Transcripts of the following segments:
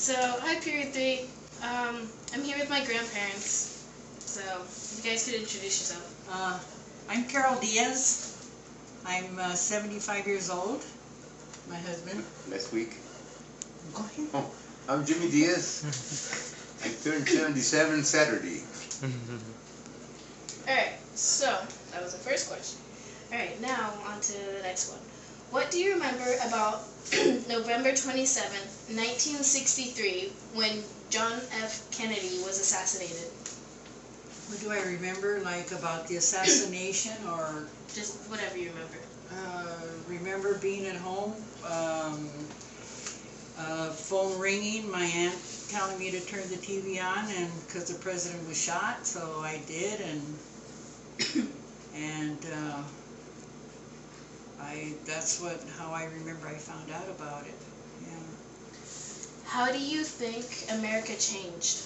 So, hi period 3. I'm here with my grandparents. So, you guys could introduce yourself. I'm Carol Diaz. I'm 75 years old. My husband. Last week. Go ahead. Oh, I'm Jimmy Diaz. I turned 77 Saturday. Alright, so, that was the first question. Alright, now on to the next one. What do you remember about November 27th, 1963, when John F. Kennedy was assassinated? What do I remember, like, about the assassination, or? Just whatever you remember. Remember being at home, phone ringing, my aunt telling me to turn the TV on, and because the president was shot, so I did, and that's how I remember I found out about it. Yeah. How do you think America changed?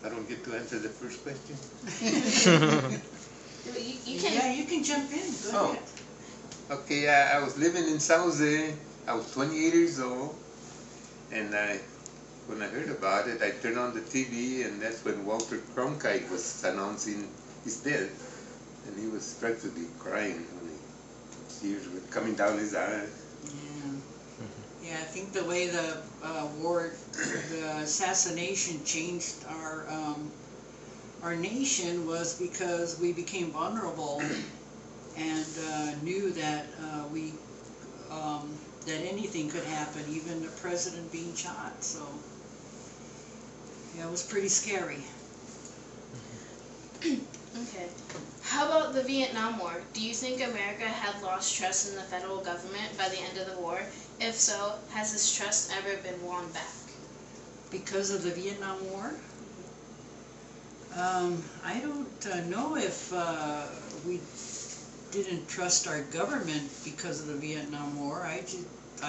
I don't get to answer the first question. You can. Yeah, you can jump in. Go ahead. Okay, I was living in San Jose. I was 28 years old, and when I heard about it, I turned on the TV, and that's when Walter Cronkite was announcing his death, and he was practically crying when tears were coming down his eyes. Yeah, I think the way the the assassination changed our nation was because we became vulnerable and knew that that anything could happen, even the president being shot. So yeah, it was pretty scary. Okay. How about the Vietnam War? Do you think America had lost trust in the federal government by the end of the war? If so, has this trust ever been won back? Because of the Vietnam War? I don't know if we didn't trust our government because of the Vietnam War. I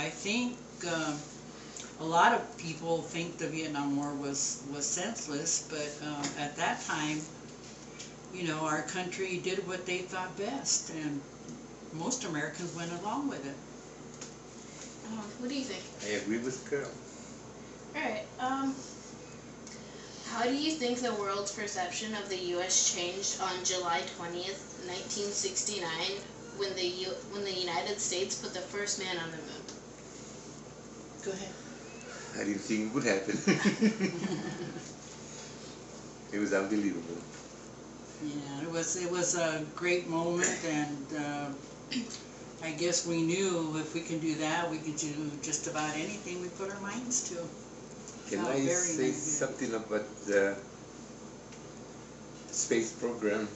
think a lot of people think the Vietnam War was senseless, but at that time, you know, our country did what they thought best, and most Americans went along with it. What do you think? I agree with Carol. Alright, how do you think the world's perception of the U.S. changed on July 20th, 1969, when the United States put the first man on the moon? Go ahead. I didn't think it would happen. It was unbelievable. Yeah, it was a great moment, and I guess we knew if we can do that, we can do just about anything we put our minds to. Can I say something about the space program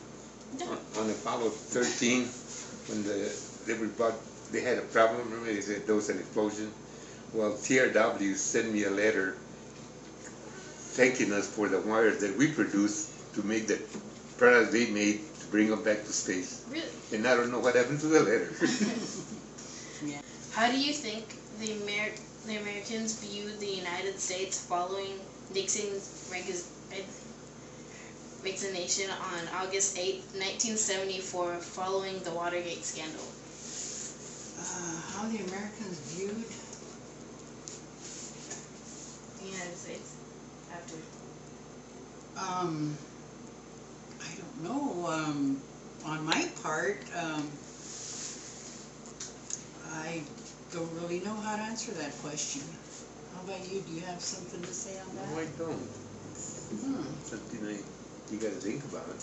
on Apollo 13 when they had a problem? Remember, they said there was an explosion. Well, TRW sent me a letter thanking us for the wires that we produced to make the product they made to bring them back to space. Really? And I don't know what happened to the letter. Yeah. How do you think the Americans viewed the United States following Nixon's resignation on August 8, 1974, following the Watergate scandal? How the Americans viewed The United States after? I don't know. On my part, I don't really know how to answer that question. How about you? Do you have something to say on that? No, I don't. Something you got to think about.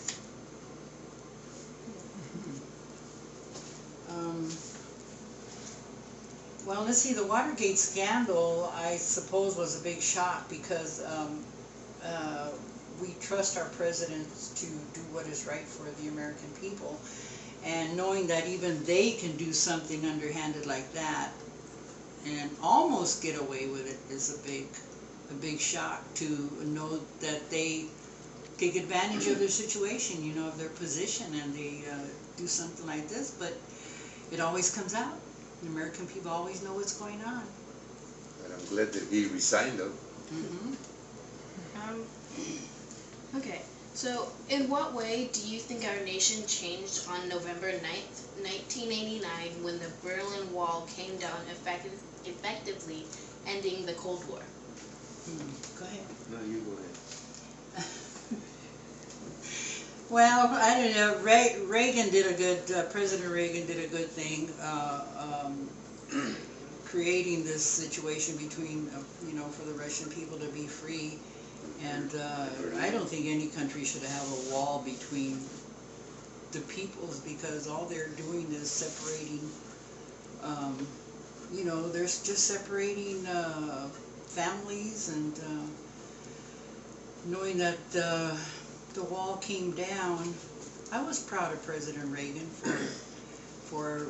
Well, let's see, the Watergate scandal, I suppose, was a big shock because we trust our presidents to do what is right for the American people. And knowing that even they can do something underhanded like that and almost get away with it is a big shock to know that they take advantage of their situation, you know, of their position, and they do something like this, but it always comes out. The American people always know what's going on. But I'm glad that he resigned, though. Okay, so in what way do you think our nation changed on November 9th, 1989, when the Berlin Wall came down effectively ending the Cold War? Go ahead. No, you go ahead. Well, I don't know. President Reagan did a good thing, creating this situation between, for the Russian people to be free. And I don't think any country should have a wall between the peoples, because all they're doing is separating, they're just separating families. And knowing that the wall came down, I was proud of President Reagan for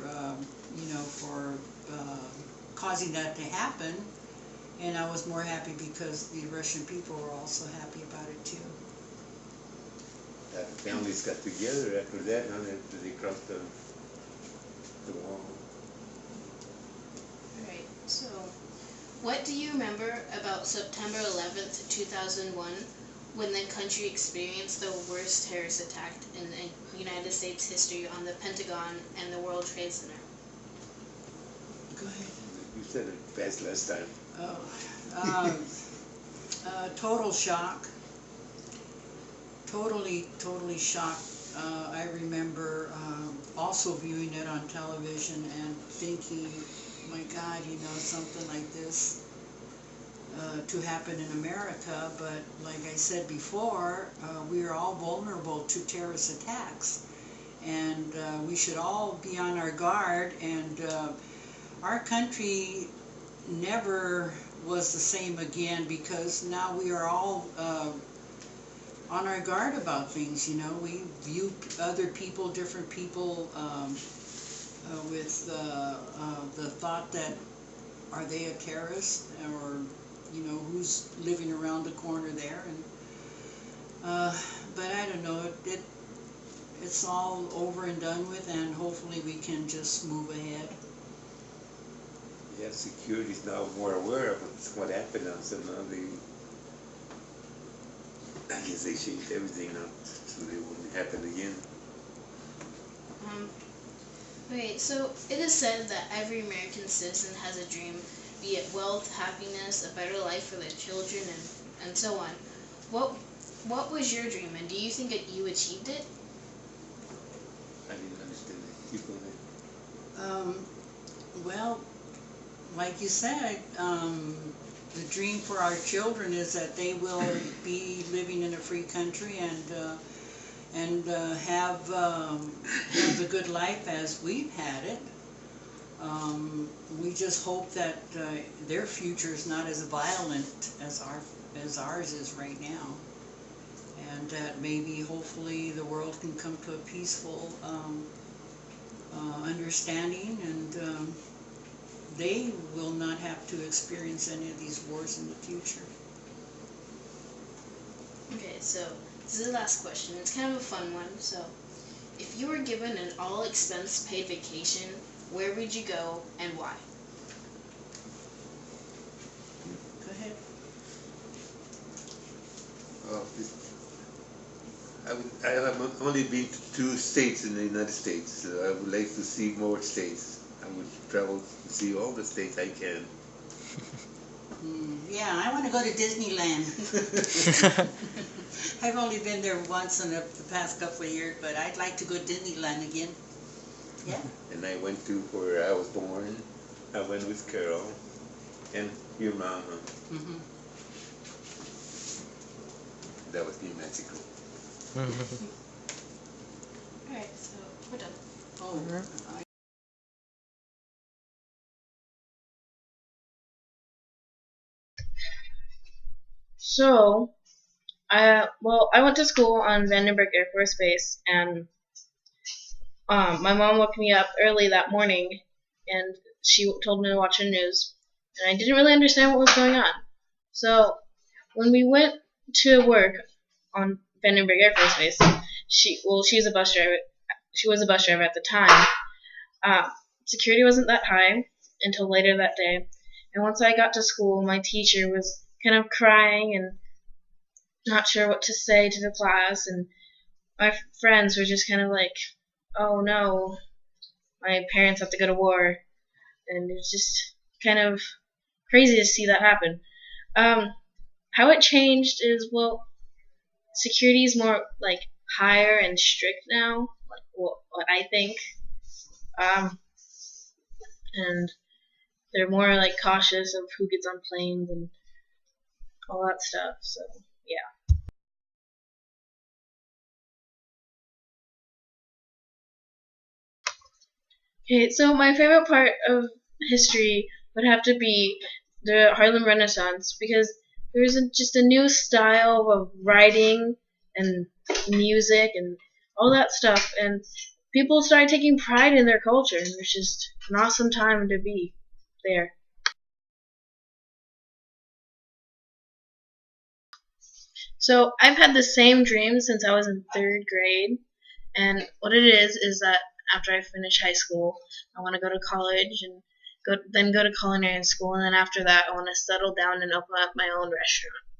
causing that to happen. And I was more happy because the Russian people were also happy about it too. The families got together after that, after they crossed the wall. Alright, so what do you remember about September 11th, 2001, when the country experienced the worst terrorist attack in the United States history on the Pentagon and the World Trade Center? Go ahead. You said it fast last time. Total shock. Totally shocked. I remember also viewing it on television and thinking, my God, something like this to happen in America. But like I said before, we are all vulnerable to terrorist attacks. And we should all be on our guard. And our country never was the same again, because now we are all on our guard about things. We view other people, different people, with the thought that, are they a terrorist, or who's living around the corner there. And but I don't know, it's all over and done with, and hopefully we can just move ahead. Yeah, security's now more aware of what happened now, so now I guess they changed everything now, so they wouldn't happen again. Okay, so it is said that every American citizen has a dream, be it wealth, happiness, a better life for their children, and so on. What was your dream, and do you think that you achieved it? I didn't understand it. Keep going. Well, like you said, the dream for our children is that they will be living in a free country and have a good life as we've had it. We just hope that their future is not as violent as ours is right now, and that maybe, hopefully, the world can come to a peaceful understanding, and they will not have to experience any of these wars in the future. Okay, so this is the last question. It's kind of a fun one. So, if you were given an all-expense paid vacation, where would you go and why? Go ahead. I have only been to 2 states in the United States, so I would like to see more states. I would travel to see all the states I can. Yeah, I want to go to Disneyland. I've only been there once in the past couple of years, but I'd like to go to Disneyland again. Yeah. And I went to where I was born. I went with Carol and your mama. That was New Mexico. Alright, so we're done. So, I went to school on Vandenberg Air Force Base, and my mom woke me up early that morning, and she told me to watch the news, and I didn't really understand what was going on. So, when we went to work on Vandenberg Air Force Base, she was a bus driver. She was a bus driver at the time. Security wasn't that high until later that day, and once I got to school, my teacher was kind of crying and not sure what to say to the class, and my friends were just kind of like, oh no, my parents have to go to war, and it was just kind of crazy to see that happen. How it changed is, well, security is more like higher and strict now, like what I think. Um, and they're more like cautious of who gets on planes and all that stuff. So yeah. Okay, so my favorite part of history would have to be the Harlem Renaissance, because there was just a new style of writing and music and all that stuff, and people started taking pride in their culture, and it was just an awesome time to be there. So I've had the same dream since I was in third grade, and what it is that after I finish high school, I want to go to college and go to culinary school, and then after that, I want to settle down and open up my own restaurant.